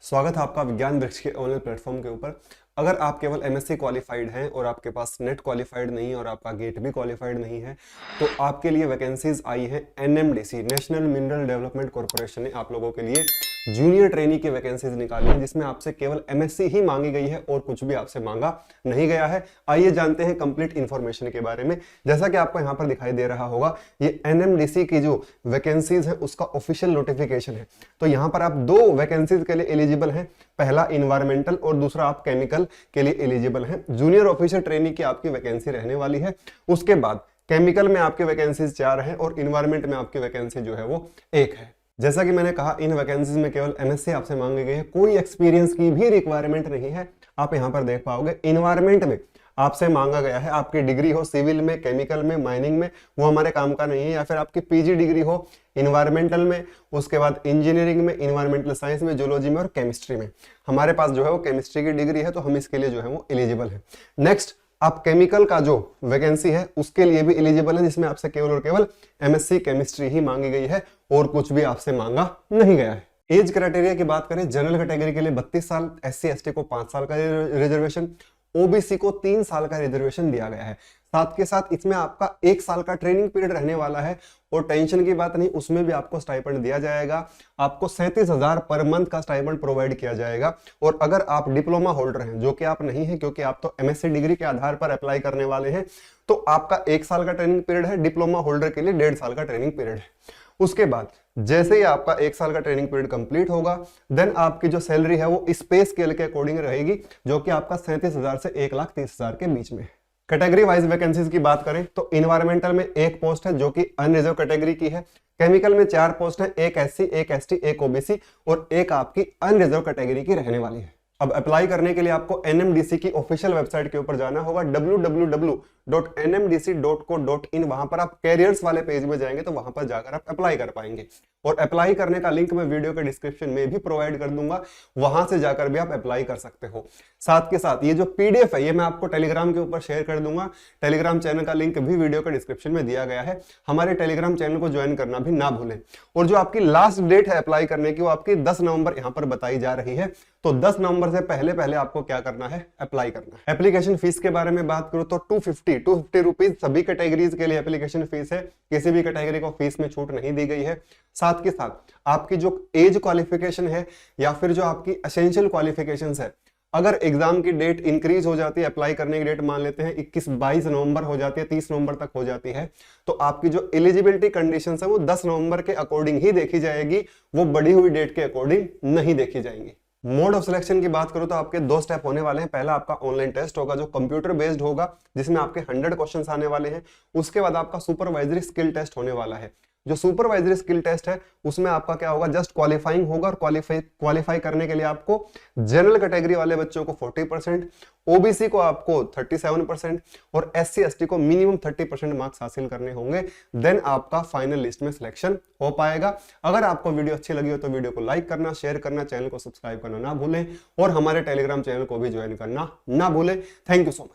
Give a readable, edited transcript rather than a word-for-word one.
स्वागत है आपका विज्ञान वृक्ष के ऑनलाइन प्लेटफॉर्म के ऊपर। अगर आप केवल एमएससी क्वालिफाइड हैं और आपके पास नेट क्वालिफाइड नहीं है और आपका गेट भी क्वालिफाइड नहीं है तो आपके लिए वैकेंसीज आई हैं NMDC national mineral development corporation ने आप लोगों के लिए जूनियर ट्रेनी की वैकेंसीज निकाली है, जिसमें आपसे केवल एमएससी ही मांगी गई है और कुछ भी आपसे मांगा नहीं गया है। आइए जानते हैं कंप्लीट इंफॉर्मेशन के बारे में। जैसा कि आपको यहाँ पर दिखाई दे रहा होगा, ये एनएमडीसी की जो वैकेंसीज है उसका ऑफिशियल नोटिफिकेशन है। तो यहाँ पर आप दो वैकेंसीज के लिए एलिजिबल हैं, पहला इन्वायरमेंटल और दूसरा आप केमिकल के लिए एलिजिबल हैं। जूनियर ऑफिसर ट्रेनी की आपकी वैकेंसी रहने वाली है। उसके बाद केमिकल में आपकी वैकेंसीज 4 हैं और इन्वायरमेंट में आपकी वैकेंसी जो है वो 1 है। जैसा कि मैंने कहा, इन वैकेंसीज में केवल एमएससी आपसे मांगी गई है, कोई एक्सपीरियंस की भी रिक्वायरमेंट नहीं है। आप यहां पर देख पाओगे इन्वायरमेंट में आपसे मांगा गया है आपकी डिग्री हो सिविल में, केमिकल में, माइनिंग में, वो हमारे काम का नहीं है, या फिर आपकी पीजी डिग्री हो इन्वायरमेंटल में, उसके बाद इंजीनियरिंग में, इन्वायरमेंटल साइंस में, जियोलॉजी में और केमिस्ट्री में। हमारे पास जो है वो केमिस्ट्री की डिग्री है तो हम इसके लिए जो है वो एलिजिबल है। नेक्स्ट, आप केमिकल का जो वैकेंसी है उसके लिए भी एलिजिबल है, जिसमें आपसे केवल और केवल एमएससी केमिस्ट्री ही मांगी गई है और कुछ भी आपसे मांगा नहीं गया है। एज क्राइटेरिया की बात करें, जनरल कैटेगरी के लिए 32 साल, एससी एसटी को 5 साल का रिजर्वेशन, ओबीसी को 3 साल का रिजर्वेशन दिया गया है। साथ के साथ इसमें आपका 1 साल का ट्रेनिंग पीरियड रहने वाला है और टेंशन की बात नहीं, उसमें भी आपको स्टाइपेंड दिया जाएगा। आपको 37,000 पर मंथ का स्टाइपेंड प्रोवाइड किया जाएगा। और अगर आप डिप्लोमा होल्डर हैं, जो कि आप नहीं हैं क्योंकि आप तो एमएससी डिग्री के आधार पर अप्लाई करने वाले हैं, तो आपका 1 साल का ट्रेनिंग पीरियड है। डिप्लोमा होल्डर के लिए 1.5 साल का ट्रेनिंग पीरियड है। उसके बाद जैसे ही आपका 1 साल का ट्रेनिंग पीरियड कंप्लीट होगा, देन आपकी जो सैलरी है वो पे स्केल के अकॉर्डिंग रहेगी, जो कि आपका 37,000 से 1,30,000 के बीच में है। कैटेगरी वाइज वैकेंसीज की बात करें तो इन्वायरमेंटल में 1 पोस्ट है जो कि अनरिजर्व कैटेगरी की है। केमिकल में 4 पोस्ट है, 1 एससी, 1 एसटी, 1 ओबीसी और 1 आपकी अनरिजर्व कैटेगरी की रहने वाली है। अब अप्लाई करने के लिए आपको एनएमडीसी की ऑफिशियल वेबसाइट के ऊपर जाना होगा www.nmdc.co.in। वहां पर आप कैरियर्स वाले पेज में जाएंगे तो वहां पर जाकर आप अप्लाई कर पाएंगे और अप्लाई करने का लिंक मैं वीडियो के डिस्क्रिप्शन में भी प्रोवाइड कर दूंगा, वहां से जाकर भी आप अप्लाई कर सकते हो। साथ के साथ ये जो पीडीएफ है ये मैं आपको टेलीग्राम के ऊपर शेयर कर दूंगा। टेलीग्राम चैनल का लिंक भी वीडियो के डिस्क्रिप्शन में दिया गया है। हमारे टेलीग्राम चैनल को ज्वाइन करना भी ना भूलें। और जो आपकी लास्ट डेट है अप्लाई करने की, वो आपकी 10 नवंबर यहाँ पर बताई जा रही है। तो 10 नवंबर से पहले आपको क्या करना है, अप्लाई करना है। एप्लीकेशन फीस के बारे में बात करूं तो 250 रुपीज सभी कैटेगरीज के लिए एप्लीकेशन फीस है। किसी भी कैटेगरी को फीस में छूट नहीं दी गई है। साथ के साथ आपकी जो एज क्वालिफिकेशन है या फिर जो आपकी एसेंशियल क्वालिफिकेशंस है, अगर एग्जाम की डेट इंक्रीज हो जाती है, अप्लाई करने की डेट मान लेते हैं 21-22 नवंबर हो जाती है, 30 नवंबर तक हो जाती है, तो आपकी जो एलिजिबिलिटी कंडीशंस है वो 10 नवंबर के अकॉर्डिंग ही देखी जाएगी, वो बढ़ी हुई डेट के अकॉर्डिंग नहीं देखी जाएंगी। मोड ऑफ सिलेक्शन की बात करूं तो आपके 2 स्टेप होने वाले हैं। पहला आपका ऑनलाइन टेस्ट होगा जो कंप्यूटर बेस्ड होगा, जिसमें आपके 100 क्वेश्चंस आने वाले हैं। उसके बाद आपका सुपरवाइजरी स्किल टेस्ट होने वाला है। जो सुपरवाइजरी स्किल टेस्ट है उसमें आपका क्या होगा, जस्ट क्वालिफाइंग होगा और क्वालिफाई करने के लिए आपको जनरल कैटेगरी वाले बच्चों को 40%, ओबीसी को आपको 37% और एससी एसटी को मिनिमम 30% मार्क्स हासिल करने होंगे। देन आपका फाइनल लिस्ट में सिलेक्शन हो पाएगा। अगर आपको वीडियो अच्छी लगी हो तो वीडियो को लाइक करना, शेयर करना, चैनल को सब्सक्राइब करना ना भूलें और हमारे टेलीग्राम चैनल को भी ज्वाइन करना ना भूलें। Thank you so much.